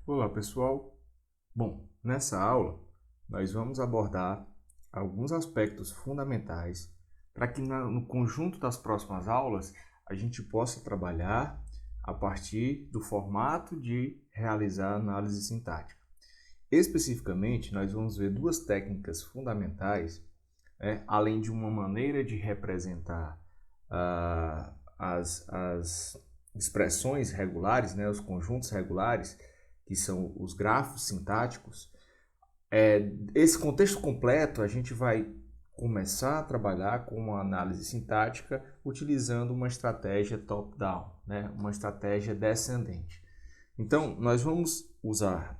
Olá, pessoal. Bom, nessa aula nós vamos abordar alguns aspectos fundamentais para que no conjunto das próximas aulas a gente possa trabalhar a partir do formato de realizar análise sintática. Especificamente, nós vamos ver duas técnicas fundamentais, além de uma maneira de representar as expressões regulares, os conjuntos regulares, que são os grafos sintáticos. Esse contexto completo a gente vai começar a trabalhar com uma análise sintática utilizando uma estratégia top-down, uma estratégia descendente. Então, nós vamos usar,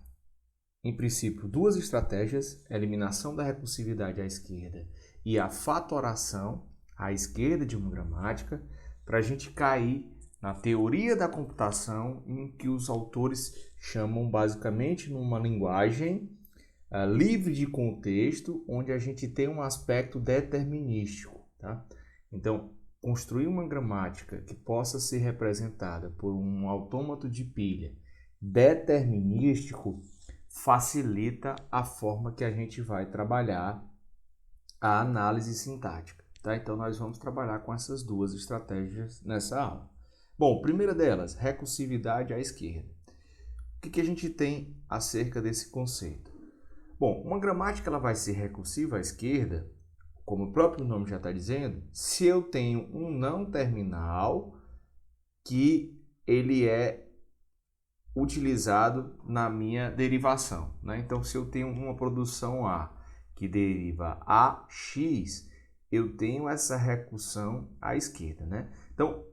em princípio, duas estratégias: a eliminação da recursividade à esquerda e a fatoração à esquerda de uma gramática, para a gente cair na teoria da computação, em que os autores chamam basicamente numa linguagem livre de contexto, onde a gente tem um aspecto determinístico. Tá? Então, construir uma gramática que possa ser representada por um autômato de pilha determinístico facilita a forma que a gente vai trabalhar a análise sintática. Tá? Então, nós vamos trabalhar com essas duas estratégias nessa aula. Bom, primeira delas, recursividade à esquerda. O que a gente tem acerca desse conceito? Bom, uma gramática ela vai ser recursiva à esquerda, como o próprio nome já está dizendo, se eu tenho um não terminal que ele é utilizado na minha derivação. Então, se eu tenho uma produção A que deriva AX, eu tenho essa recursão à esquerda. Então,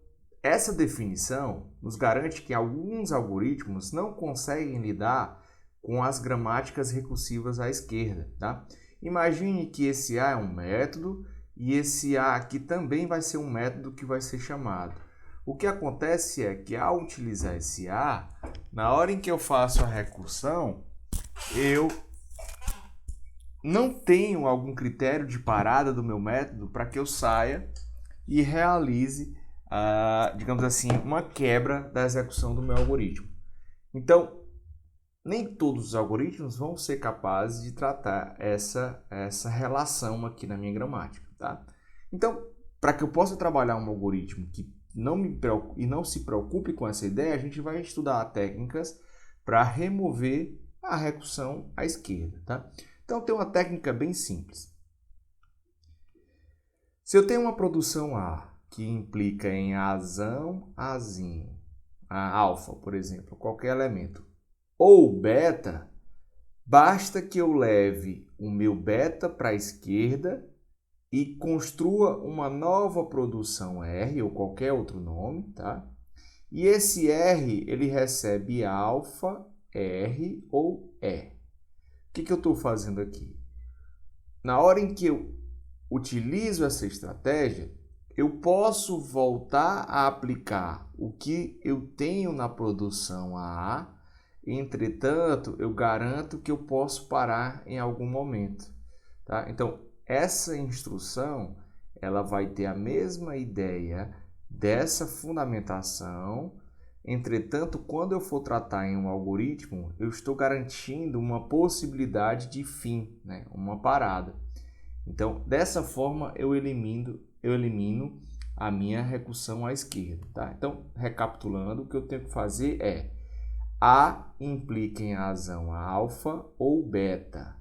essa definição nos garante que alguns algoritmos não conseguem lidar com as gramáticas recursivas à esquerda. Tá? Imagine que esse A é um método e esse A aqui também vai ser um método que vai ser chamado. O que acontece é que, ao utilizar esse A, na hora em que eu faço a recursão, eu não tenho algum critério de parada do meu método para que eu saia e realize, digamos assim, uma quebra da execução do meu algoritmo. Então, nem todos os algoritmos vão ser capazes de tratar essa relação aqui na minha gramática. Tá? Então, para que eu possa trabalhar um algoritmo que não se preocupe com essa ideia, a gente vai estudar técnicas para remover a recursão à esquerda. Tá? Então, tem uma técnica bem simples. Se eu tenho uma produção A que implica em azão, azinho, a alfa, por exemplo, qualquer elemento, ou beta, basta que eu leve o meu beta para a esquerda e construa uma nova produção R, ou qualquer outro nome, tá? E esse R, ele recebe alfa, R ou E. O que eu estou fazendo aqui? Na hora em que eu utilizo essa estratégia, eu posso voltar a aplicar o que eu tenho na produção A. Entretanto, eu garanto que eu posso parar em algum momento. Tá? Então, essa instrução ela vai ter a mesma ideia dessa fundamentação. Entretanto, quando eu for tratar em um algoritmo, eu estou garantindo uma possibilidade de fim, uma parada. Então, dessa forma, eu elimino a minha recursão à esquerda. Tá? Então, recapitulando, o que eu tenho que fazer é A implica em razão alfa ou beta.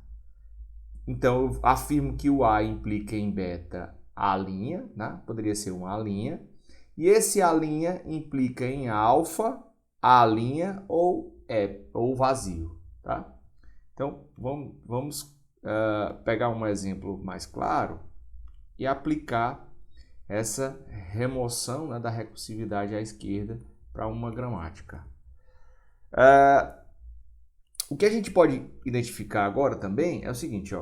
Então, eu afirmo que o A implica em beta A', poderia ser um A', e esse A' implica em alfa, A' ou vazio. Tá? Então, vamos pegar um exemplo mais claro e aplicar essa remoção da recursividade à esquerda para uma gramática. O que a gente pode identificar agora também é o seguinte,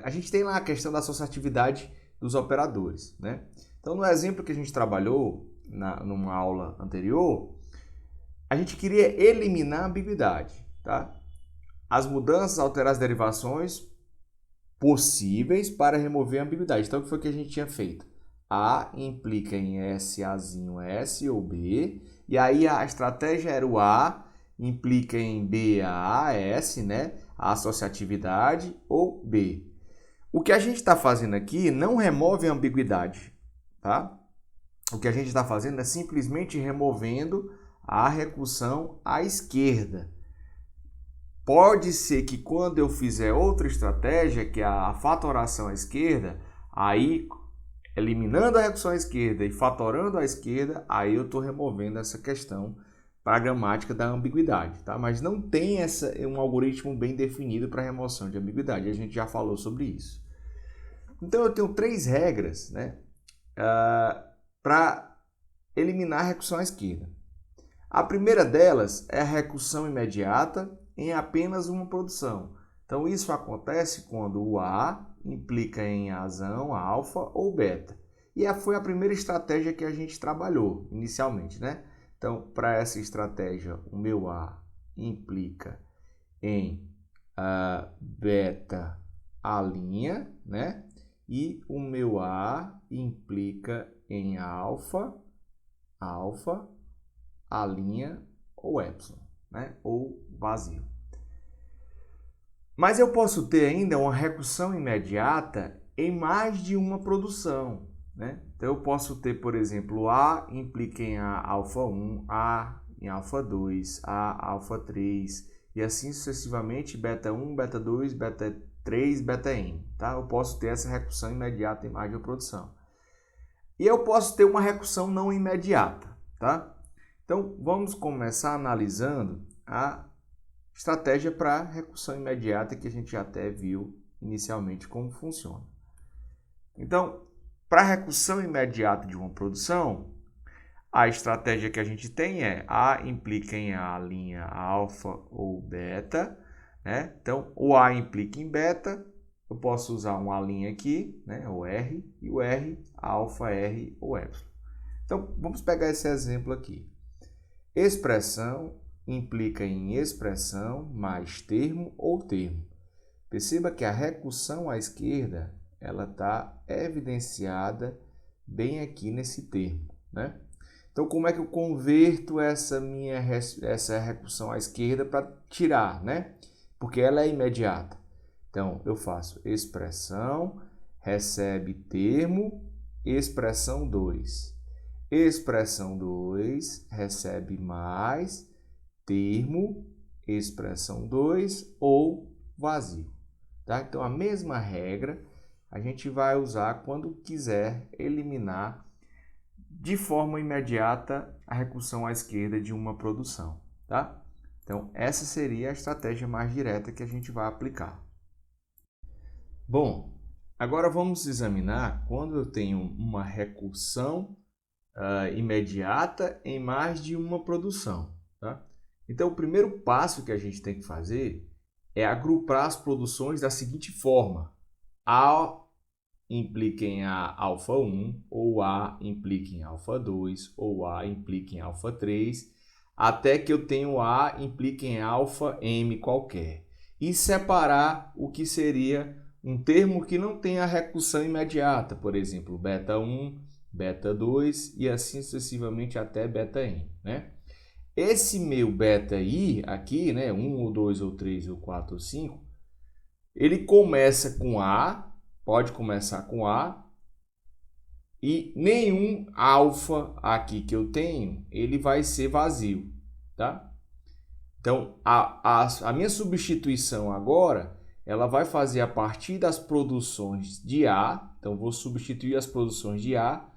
a gente tem lá a questão da associatividade dos operadores. Então, no exemplo que a gente trabalhou numa aula anterior, a gente queria eliminar a ambiguidade. Tá? As mudanças, alterar as derivações possíveis para remover a ambiguidade. Então, o que foi que a gente tinha feito? A implica em S, Azinho, S ou B, e aí a estratégia era o A implica em BAS, né? A associatividade, ou B. O que a gente está fazendo aqui não remove a ambiguidade, tá? O que a gente está fazendo é simplesmente removendo a recursão à esquerda. Pode ser que quando eu fizer outra estratégia, que é a fatoração à esquerda, aí eliminando a recursão à esquerda e fatorando à esquerda, aí eu estou removendo essa questão para a gramática da ambiguidade, tá? Mas não tem um algoritmo bem definido para remoção de ambiguidade, a gente já falou sobre isso. Então eu tenho 3 regras, né, para eliminar a recursão à esquerda. A primeira delas é a recursão imediata em apenas uma produção. Então isso acontece quando o A implica em razão alfa ou beta. E foi a primeira estratégia que a gente trabalhou inicialmente, né? Então, para essa estratégia, o meu A implica em beta A', né? E o meu A implica em alfa, A' ou epsilon, né? Ou vazio. Mas eu posso ter ainda uma recursão imediata em mais de uma produção, né? Então eu posso ter, por exemplo, A implica em alfa1, A em alfa2, A alfa3 e assim sucessivamente beta1, beta2, beta3, beta-n, tá? Eu posso ter essa recursão imediata em mais de uma produção. E eu posso ter uma recursão não imediata, tá? Então, vamos começar analisando a estratégia para recursão imediata que a gente até viu inicialmente como funciona. Então, para recursão imediata de uma produção, a estratégia que a gente tem é A implica em A' alfa ou beta, né? Então, o A implica em beta, eu posso usar um A' aqui, né? O R, e o R, alfa, R ou epsilon. Então, vamos pegar esse exemplo aqui. Expressão implica em expressão mais termo ou termo. Perceba que a recursão à esquerda ela está evidenciada bem aqui nesse termo, né? Então, como é que eu converto essa recursão à esquerda para tirar, né? Porque ela é imediata. Então, eu faço expressão, recebe termo, expressão 2. Expressão 2 recebe mais termo, expressão 2 ou vazio. Tá? Então, a mesma regra a gente vai usar quando quiser eliminar de forma imediata a recursão à esquerda de uma produção. Tá? Então, essa seria a estratégia mais direta que a gente vai aplicar. Bom, agora vamos examinar quando eu tenho uma recursão imediata em mais de uma produção. Tá? Então, o primeiro passo que a gente tem que fazer é agrupar as produções da seguinte forma. A implica em A alfa1, ou A implica em alfa2, ou A implica em alfa3, até que eu tenho A implica em alfa m qualquer. E separar o que seria um termo que não tem a recursão imediata, por exemplo, beta1, beta2 e assim sucessivamente até beta-n, né? Esse meu beta-i aqui, né, 1 ou 2 ou 3 ou 4 ou 5, ele começa com A, pode começar com A, e nenhum alfa aqui que eu tenho, ele vai ser vazio, tá? Então, a minha substituição agora, ela vai fazer a partir das produções de A, então vou substituir as produções de A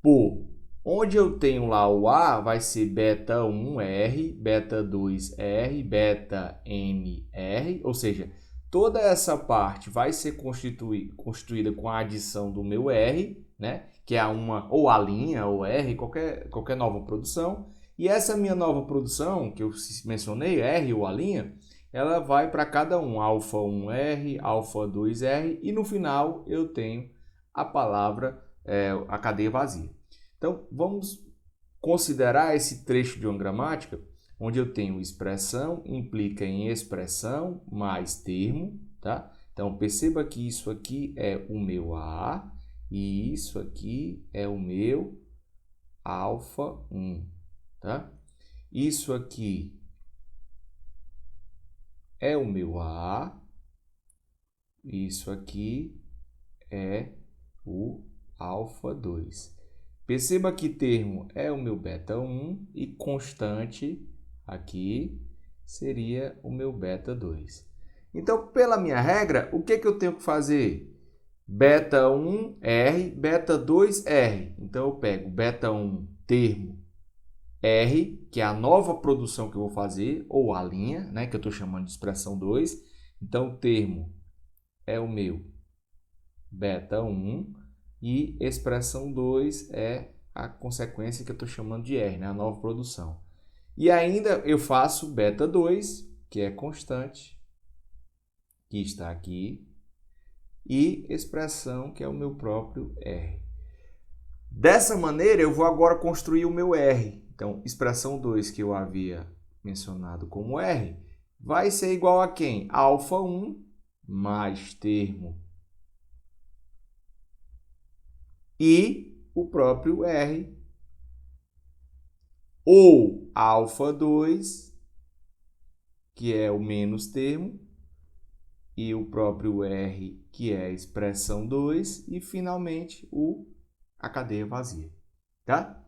por, onde eu tenho lá o A, vai ser beta1R, beta2R, beta-nr, ou seja, toda essa parte vai ser constituída com a adição do meu R, né? Que é ou A' ou R, qualquer nova produção. E essa minha nova produção, que eu mencionei, R ou A', ela vai para cada um, alfa1R, alfa2R, e no final eu tenho a palavra, a cadeia vazia. Então, vamos considerar esse trecho de uma gramática, onde eu tenho expressão, implica em expressão mais termo, tá? Então, perceba que isso aqui é o meu A e isso aqui é o meu alfa1, tá? Isso aqui é o meu A, isso aqui é o alfa 2. Perceba que termo é o meu beta 1 e constante aqui seria o meu beta 2. Então, pela minha regra, o que eu tenho que fazer? Beta 1, R, beta 2, R. Então, eu pego beta 1, termo R, que é a nova produção que eu vou fazer, ou a linha, né, que eu estou chamando de expressão 2. Então, o termo é o meu beta 1 e expressão 2 é a consequência que eu estou chamando de R, né, a nova produção. E ainda eu faço beta 2, que é constante, que está aqui, e expressão, que é o meu próprio R. Dessa maneira, eu vou agora construir o meu R. Então, expressão 2, que eu havia mencionado como R, vai ser igual a quem? Alfa 1 mais termo e o próprio R, ou alfa 2, que é o menos termo, e o próprio R, que é a expressão 2, e finalmente a cadeia vazia. Tá?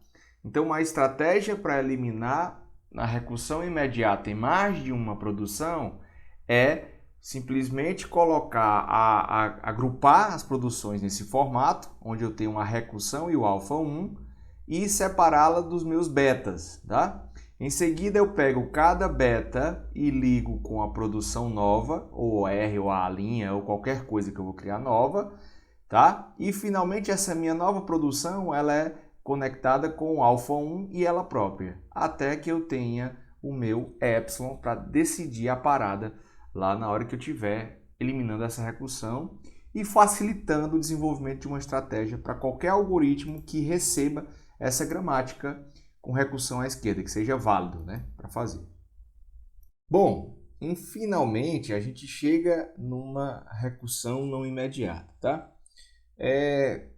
Então, uma estratégia para eliminar a recursão imediata em mais de uma produção é simplesmente colocar, agrupar as produções nesse formato, onde eu tenho uma recursão e o alfa 1, e separá-la dos meus betas. Tá? Em seguida, eu pego cada beta e ligo com a produção nova, ou R ou A', ou qualquer coisa que eu vou criar nova. Tá? E, finalmente, essa minha nova produção ela é conectada com o alfa 1 e ela própria, até que eu tenha o meu epsilon para decidir a parada lá na hora que eu estiver eliminando essa recursão e facilitando o desenvolvimento de uma estratégia para qualquer algoritmo que receba essa gramática com recursão à esquerda, que seja válido, né, para fazer. Bom, e finalmente a gente chega numa recursão não imediata, tá? É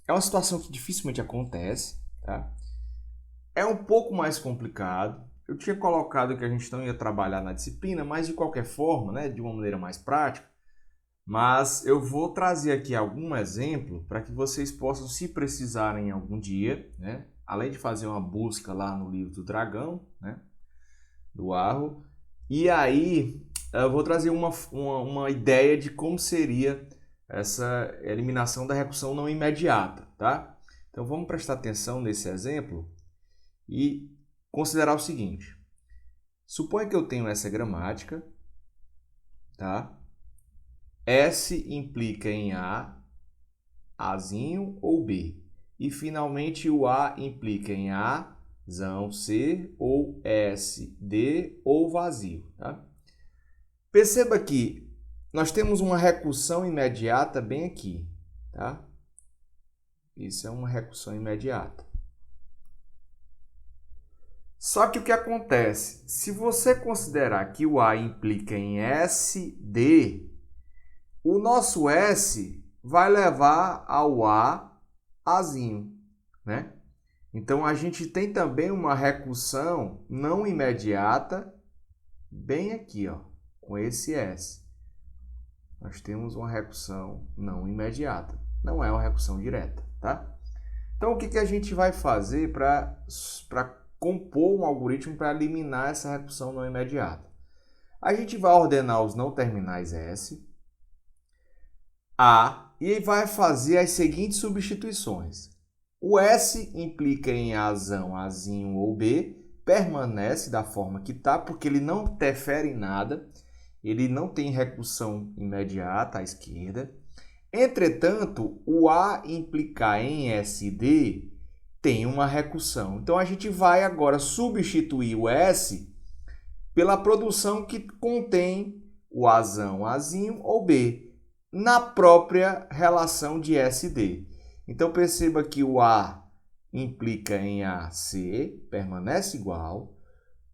uma situação que dificilmente acontece, tá? É um pouco mais complicado. Eu tinha colocado que a gente não ia trabalhar na disciplina, mas de qualquer forma, né, de uma maneira mais prática, mas eu vou trazer aqui algum exemplo para que vocês possam, se precisarem algum dia, né, além de fazer uma busca lá no livro do Dragão, né, do Arro, e aí eu vou trazer uma ideia de como seria essa eliminação da recursão não imediata, tá? Então vamos prestar atenção nesse exemplo e considerar o seguinte. Suponha que eu tenho essa gramática, tá? S implica em A, Azinho ou B. E finalmente o A implica em A, zão, C ou S, D ou vazio, tá? Perceba que nós temos uma recursão imediata bem aqui, tá? Isso é uma recursão imediata. Só que o que acontece? Se você considerar que o A implica em S, D, o nosso S vai levar ao A, Azinho, né? Então, a gente tem também uma recursão não imediata bem aqui, ó, com esse S. Nós temos uma recursão não imediata. Não é uma recursão direta, tá? Então, o que a gente vai fazer para compor um algoritmo para eliminar essa recursão não imediata? A gente vai ordenar os não terminais S, A, e vai fazer as seguintes substituições. O S implica em Azão, Azinho ou B, permanece da forma que está, porque ele não interfere em nada, ele não tem recursão imediata à esquerda. Entretanto, o A implicar em SD tem uma recursão. Então, a gente vai agora substituir o S pela produção que contém o Azão, Azinho ou B, na própria relação de SD. Então, perceba que o A implica em AC, permanece igual.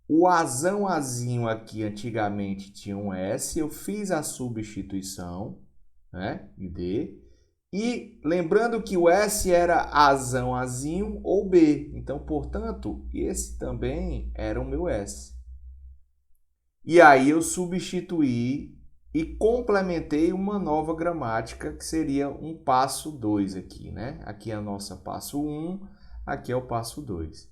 O Azão, Azinho aqui antigamente tinha um S, eu fiz a substituição, né, de D. E lembrando que o S era Azão, Azinho ou B. Então, portanto, esse também era o meu S. E aí eu substituí e complementei uma nova gramática, que seria um passo 2 aqui, né? Aqui é a nossa passo 1, aqui é o passo 2.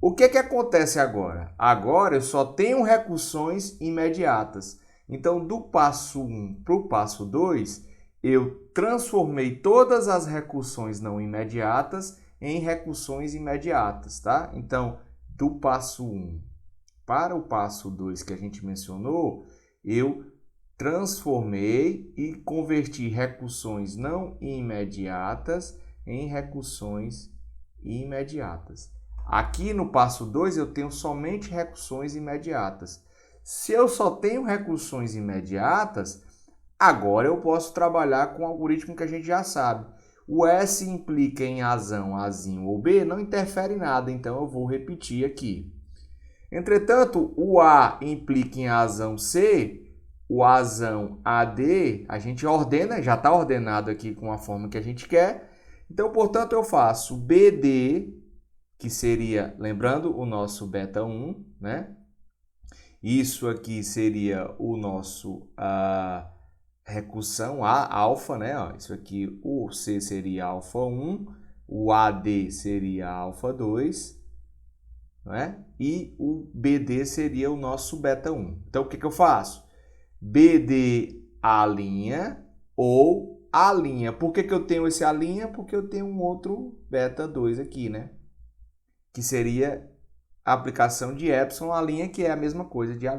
O que acontece agora? Agora eu só tenho recursões imediatas. Então, do passo 1 para o passo 2, eu transformei todas as recursões não imediatas em recursões imediatas, tá? Então, do passo 1 para o passo 2 que a gente mencionou, eu transformei e converti recursões não imediatas em recursões imediatas. Aqui no passo 2 eu tenho somente recursões imediatas. Se eu só tenho recursões imediatas, agora eu posso trabalhar com o algoritmo que a gente já sabe. O S implica em azão, azinho ou B, não interfere em nada, então eu vou repetir aqui. Entretanto, o A implica em azão C, o azão AD, a gente ordena, já está ordenado aqui com a forma que a gente quer. Então, portanto, eu faço BD, que seria, lembrando, o nosso beta 1, né? Isso aqui seria o nosso recursão A, alfa, né? Isso aqui, o C seria alfa 1, o AD seria alfa 2, né? E o BD seria o nosso beta 1. Então, o que eu faço? BD A' ou A'. Por que eu tenho esse A'? Porque eu tenho um outro beta 2 aqui, né? Que seria a aplicação de epsilon A', que é a mesma coisa de A'.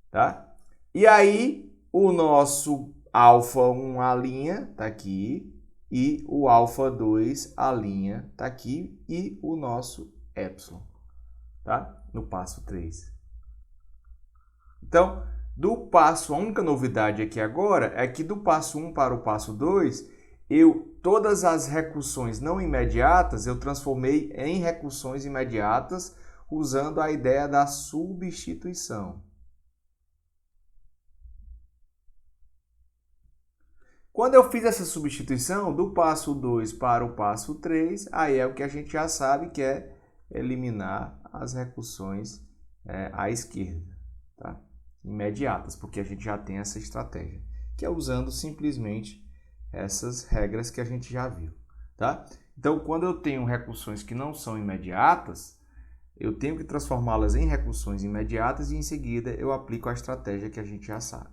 Tá? E aí, o nosso alfa 1 A' tá aqui, e o alfa 2 A' tá aqui, e o nosso epsilon, tá? No passo 3. Então, a única novidade aqui agora é que do passo 1 para o passo 2, todas as recursões não imediatas eu transformei em recursões imediatas usando a ideia da substituição. Quando eu fiz essa substituição do passo 2 para o passo 3, aí é o que a gente já sabe, que é eliminar as recursões à esquerda, tá? Imediatas, porque a gente já tem essa estratégia, que é usando simplesmente essas regras que a gente já viu, tá? Então, quando eu tenho recursões que não são imediatas, eu tenho que transformá-las em recursões imediatas e em seguida eu aplico a estratégia que a gente já sabe.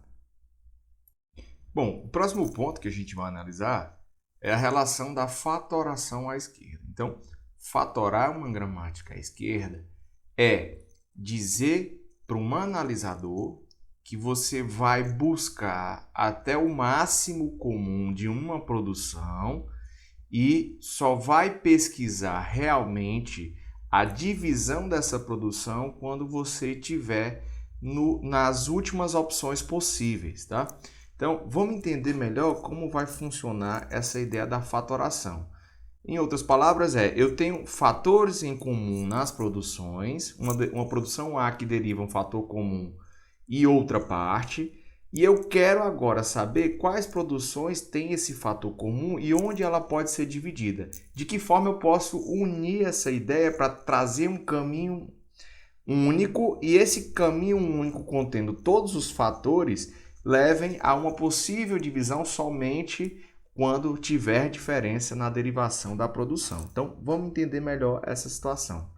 Bom, o próximo ponto que a gente vai analisar é a relação da fatoração à esquerda. Então, fatorar uma gramática à esquerda é dizer para um analisador que você vai buscar até o máximo comum de uma produção e só vai pesquisar realmente a divisão dessa produção quando você tiver nas últimas opções possíveis, tá? Então, vamos entender melhor como vai funcionar essa ideia da fatoração. Em outras palavras, eu tenho fatores em comum nas produções, uma produção A que deriva um fator comum e outra parte, e eu quero agora saber quais produções têm esse fator comum e onde ela pode ser dividida. De que forma eu posso unir essa ideia para trazer um caminho único, e esse caminho único contendo todos os fatores levem a uma possível divisão somente quando tiver diferença na derivação da produção. Então, vamos entender melhor essa situação.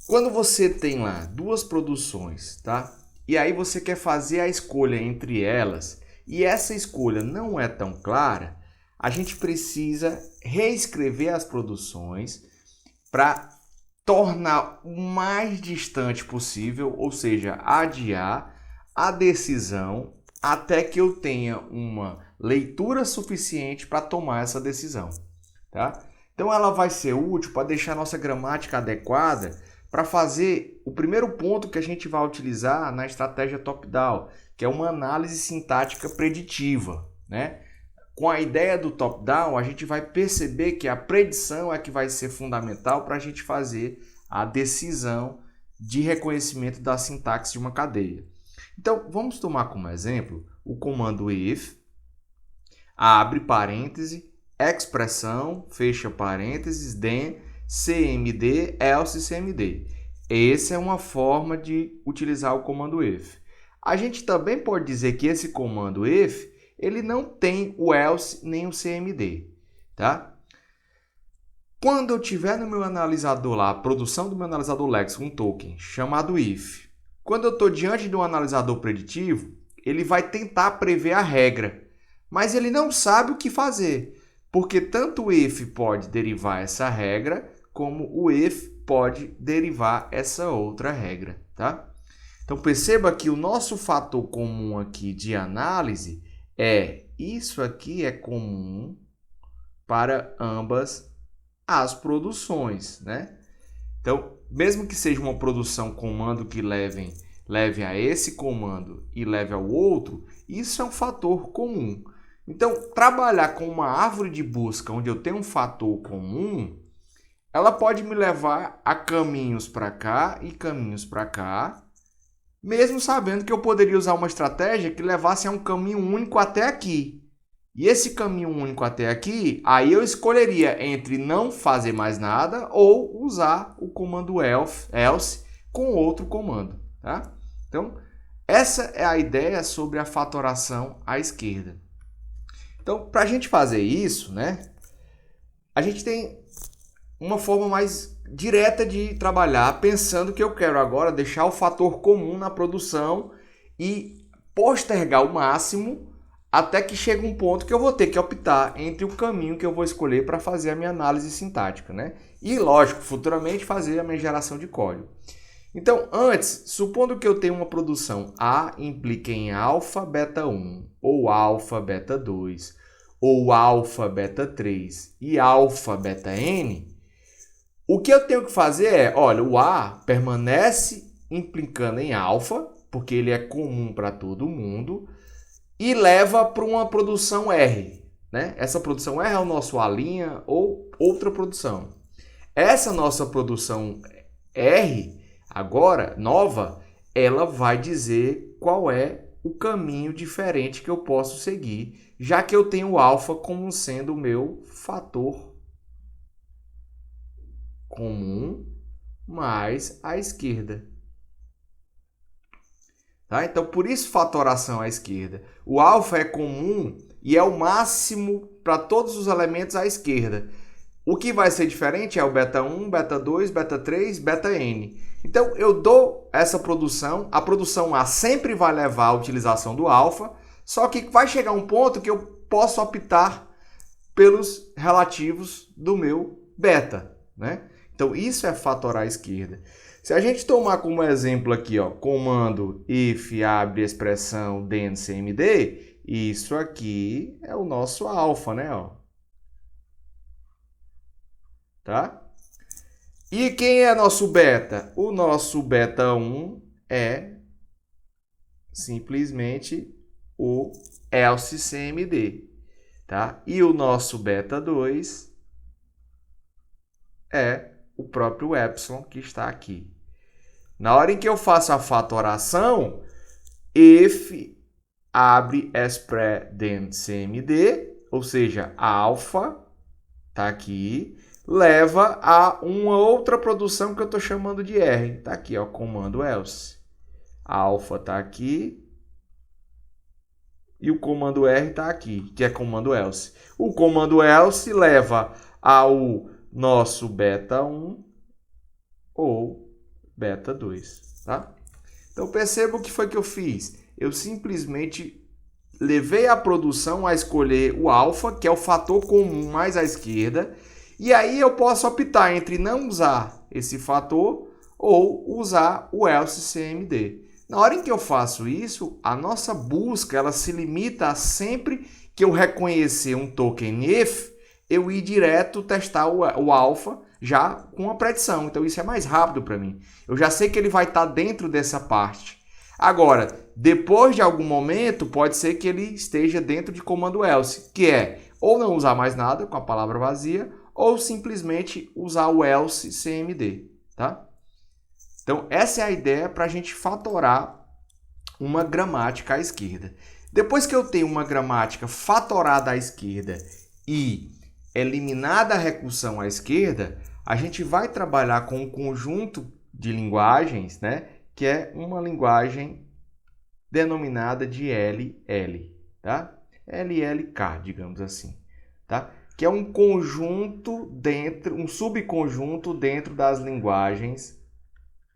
Quando você tem lá duas produções, tá? E aí você quer fazer a escolha entre elas, e essa escolha não é tão clara, a gente precisa reescrever as produções para tornar o mais distante possível, ou seja, adiar a decisão até que eu tenha uma leitura suficiente para tomar essa decisão, tá? Então ela vai ser útil para deixar a nossa gramática adequada para fazer o primeiro ponto que a gente vai utilizar na estratégia top-down, que é uma análise sintática preditiva, né? Com a ideia do top-down, a gente vai perceber que a predição é que vai ser fundamental para a gente fazer a decisão de reconhecimento da sintaxe de uma cadeia. Então, vamos tomar como exemplo o comando if, abre parêntese, expressão, fecha parênteses, then, cmd, else cmd. Essa é uma forma de utilizar o comando if. A gente também pode dizer que esse comando if, ele não tem o else nem o cmd, tá? Quando eu tiver no meu analisador lá, a produção do meu analisador léxico, um token chamado if, quando eu estou diante de um analisador preditivo, ele vai tentar prever a regra, mas ele não sabe o que fazer, porque tanto o if pode derivar essa regra, como o if pode derivar essa outra regra, tá? Então perceba que o nosso fator comum aqui de análise é isso aqui é comum para ambas as produções, né? Então, mesmo que seja uma produção comando que leve a esse comando e leve ao outro, isso é um fator comum. Então, trabalhar com uma árvore de busca onde eu tenho um fator comum, ela pode me levar a caminhos para cá e caminhos para cá, mesmo sabendo que eu poderia usar uma estratégia que levasse a um caminho único até aqui. E esse caminho único até aqui, aí eu escolheria entre não fazer mais nada ou usar o comando else com outro comando, tá? Então, essa é a ideia sobre a fatoração à esquerda. Então, para a gente fazer isso, né, a gente tem uma forma mais direta de trabalhar, pensando que eu quero agora deixar o fator comum na produção e postergar o máximo até que chegue um ponto que eu vou ter que optar entre o caminho que eu vou escolher para fazer a minha análise sintática, né? E, lógico, futuramente fazer a minha geração de código. Então, antes, supondo que eu tenho uma produção A implica em alfa, beta 1, ou alfa, beta 2, ou alfa, beta 3 e alfa, beta n, o que eu tenho que fazer é, olha, o A permanece implicando em alfa, porque ele é comum para todo mundo, e leva para uma produção R, né? Essa produção R é o nosso A' ou outra produção. Essa nossa produção R, agora, nova, ela vai dizer qual é o caminho diferente que eu posso seguir, já que eu tenho o alfa como sendo o meu fator comum mais a esquerda. Tá? Então, por isso fatoração à esquerda. O alfa é comum e é o máximo para todos os elementos à esquerda. O que vai ser diferente é o beta 1, beta 2, beta 3, beta n. Então, eu dou essa produção. A produção A sempre vai levar à utilização do alfa, só que vai chegar um ponto que eu posso optar pelos relativos do meu beta, né? Então, isso é fatorar à esquerda. Se a gente tomar como exemplo aqui, ó, comando if abre expressão dentro cmd, isso aqui é o nosso alfa, né? Ó. Tá? E quem é nosso beta? O nosso beta 1 é simplesmente o else cmd. Tá? E o nosso beta 2 é o próprio epsilon que está aqui. Na hora em que eu faço a fatoração, if abre expre dentro cmd, ou seja, a alfa está aqui, leva a uma outra produção que eu estou chamando de R. Está aqui, ó, comando else. A alfa está aqui e o comando R está aqui, que é comando else. O comando else leva ao nosso beta 1 ou beta 2, tá? Então perceba o que foi que eu fiz. Eu simplesmente levei a produção a escolher o alfa, que é o fator comum mais à esquerda, e aí eu posso optar entre não usar esse fator ou usar o else cmd. Na hora em que eu faço isso, a nossa busca ela se limita a sempre que eu reconhecer um token if, eu ir direto testar o alfa já com a predição. Então isso é mais rápido para mim. Eu já sei que ele vai estar dentro dessa parte. Agora, depois de algum momento, pode ser que ele esteja dentro de comando else, que é ou não usar mais nada com a palavra vazia, ou simplesmente usar o else cmd, tá? Então, essa é a ideia para a gente fatorar uma gramática à esquerda. Depois que eu tenho uma gramática fatorada à esquerda e eliminada a recursão à esquerda, a gente vai trabalhar com um conjunto de linguagens, né? Que é uma linguagem denominada de LL, tá? LLK, digamos assim, tá? Que é um conjunto dentro, um subconjunto dentro das linguagens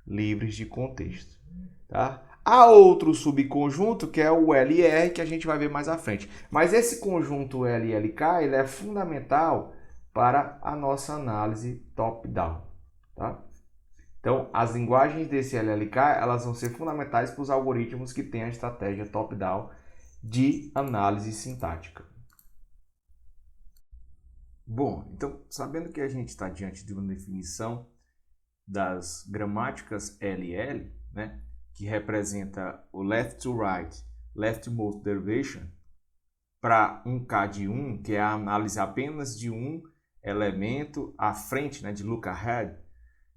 livres de contexto, tá? Há outro subconjunto que é o LR, que a gente vai ver mais à frente. Mas esse conjunto LLK, ele é fundamental para a nossa análise top-down, tá? Então, as linguagens desse LLK, elas vão ser fundamentais para os algoritmos que têm a estratégia top-down de análise sintática. Bom, então, sabendo que a gente está diante de uma definição das gramáticas LL, né, que representa o left to right, leftmost derivation, para um K de 1, que é a análise apenas de um elemento à frente, né, de look ahead.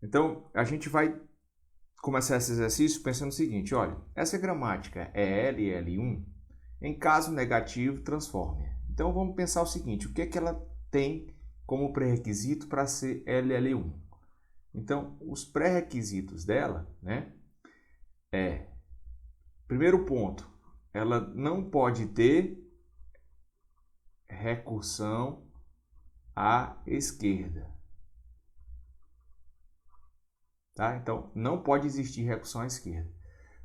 Então, a gente vai começar esse exercício pensando o seguinte, olha, essa gramática é LL1, em caso negativo, transforme. Então, vamos pensar o seguinte, o que é que ela tem como pré-requisito para ser LL1? Então, os pré-requisitos dela, né, primeiro ponto, ela não pode ter recursão à esquerda. Tá? Então, não pode existir recursão à esquerda.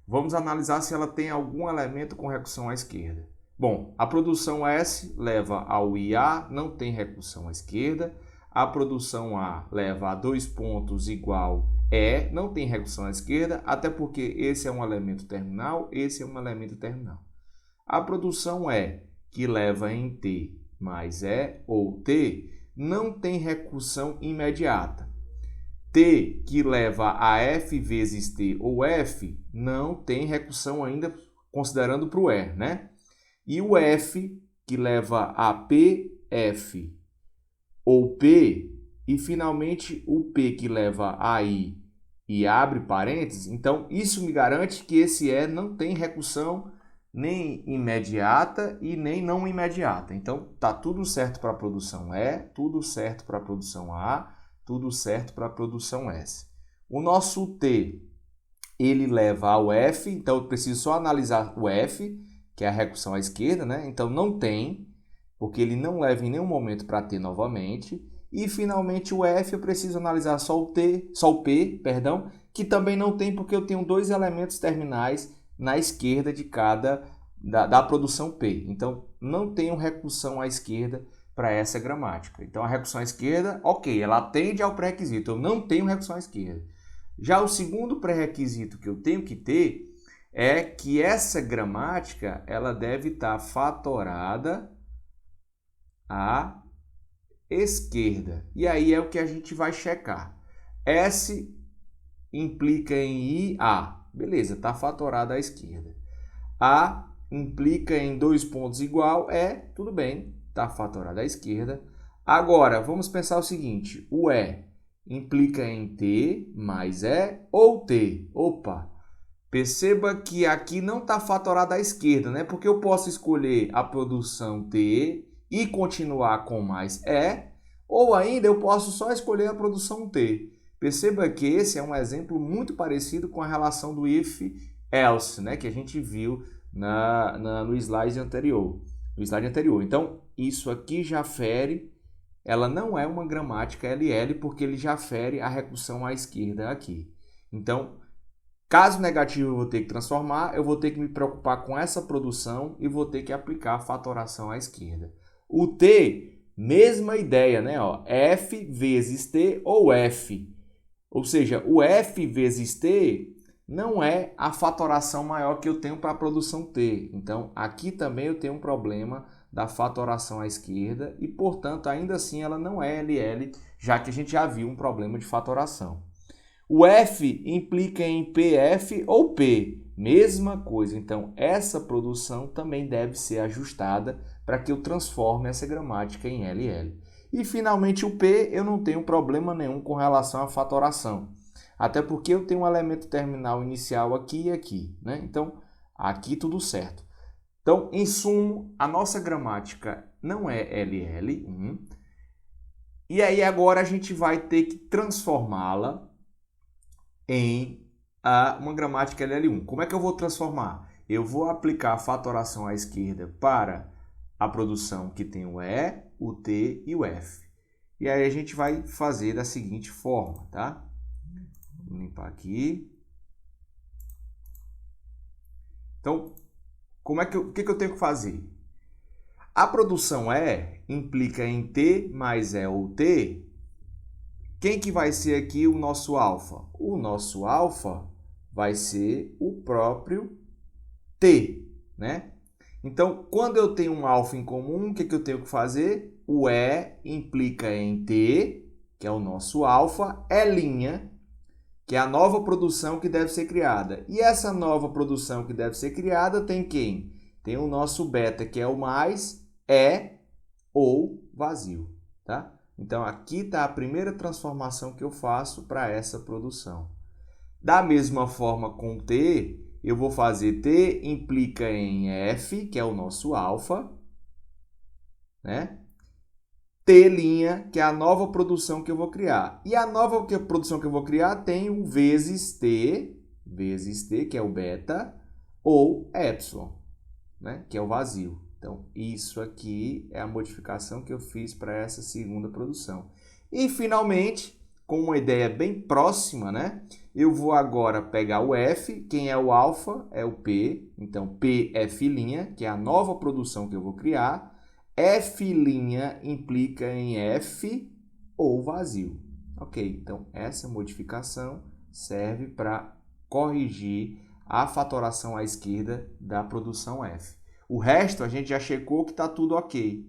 Vamos analisar se ela tem algum elemento com recursão à esquerda. Bom, a produção S leva ao IA, não tem recursão à esquerda. A produção A leva a 2 pontos igual E, não tem recursão à esquerda, até porque esse é um elemento terminal, esse é um elemento terminal. A produção E, que leva em T mais E ou T, não tem recursão imediata. T, que leva a F vezes T ou F, não tem recursão ainda, considerando para o E, né? E o F, que leva a P, F ou P, e finalmente o P, que leva a I e abre parênteses, então isso me garante que esse E não tem recursão nem imediata e nem não imediata. Então, tá tudo certo para a produção E, tudo certo para a produção A, tudo certo para a produção S. O nosso T, ele leva ao F, então eu preciso só analisar o F, que é a recursão à esquerda, né? Então não tem, porque ele não leva em nenhum momento para T novamente. E finalmente o F eu preciso analisar só o P, que também não tem, porque eu tenho dois elementos terminais na esquerda de cada da produção P. Então não tenho recursão à esquerda para essa gramática. Então, a recursão à esquerda, ok, ela atende ao pré-requisito, eu não tenho recursão à esquerda. Já o segundo pré-requisito que eu tenho que ter é que essa gramática ela deve estar fatorada à esquerda. E aí é o que a gente vai checar. S implica em IA. Beleza, está fatorada à esquerda. A implica em 2 pontos igual, tudo bem, está fatorada à esquerda. Agora, vamos pensar o seguinte, o E implica em T mais E ou T? Opa, perceba que aqui não está fatorada à esquerda, né? Porque eu posso escolher a produção T e continuar com mais E, ou ainda eu posso só escolher a produção T. Perceba que esse é um exemplo muito parecido com a relação do if-else, né? Que a gente viu no slide anterior. Então, isso aqui já fere, ela não é uma gramática LL, porque ele já fere a recursão à esquerda aqui. Então, caso negativo eu vou ter que transformar, eu vou ter que me preocupar com essa produção e vou ter que aplicar a fatoração à esquerda. O T, mesma ideia, né? Ó, F vezes T ou F. Ou seja, o F vezes T não é a fatoração maior que eu tenho para a produção T. Então, aqui também eu tenho um problema da fatoração à esquerda e, portanto, ainda assim ela não é LL, já que a gente já viu um problema de fatoração. O F implica em PF ou P, mesma coisa. Então, essa produção também deve ser ajustada para que eu transforme essa gramática em LL. E, finalmente, o P, eu não tenho problema nenhum com relação à fatoração. Até porque eu tenho um elemento terminal inicial aqui e aqui, né? Então, aqui tudo certo. Então, em sumo, a nossa gramática não é LL1. E aí agora a gente vai ter que transformá-la em uma gramática LL1. Como é que eu vou transformar? Eu vou aplicar a fatoração à esquerda para a produção que tem o E, o T e o F. E aí a gente vai fazer da seguinte forma, tá? Vou limpar aqui. Então, o que eu tenho que fazer? A produção E implica em T mais E ou T. Quem que vai ser aqui o nosso alfa? O nosso alfa vai ser o próprio T, né? Então, quando eu tenho um alfa em comum, o que eu tenho que fazer? O E implica em T, que é o nosso alfa, E', que é a nova produção que deve ser criada. E essa nova produção que deve ser criada tem quem? Tem o nosso beta, que é o mais, E ou vazio, tá? Então, aqui está a primeira transformação que eu faço para essa produção. Da mesma forma com T, eu vou fazer T implica em F, que é o nosso alfa, né? T', que é a nova produção que eu vou criar. E a nova produção que eu vou criar tem o vezes T, que é o beta, ou epsilon, né? Que é o vazio. Então, isso aqui é a modificação que eu fiz para essa segunda produção. E, finalmente, com uma ideia bem próxima, né? Eu vou agora pegar o F, quem é o alfa é o P, então PF', que é a nova produção que eu vou criar. F' implica em F ou vazio. Ok, então essa modificação serve para corrigir a fatoração à esquerda da produção F. O resto a gente já checou que está tudo ok.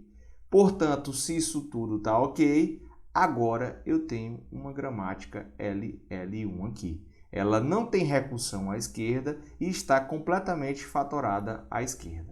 Portanto, se isso tudo está ok, agora eu tenho uma gramática LL1 aqui. Ela não tem recursão à esquerda e está completamente fatorada à esquerda.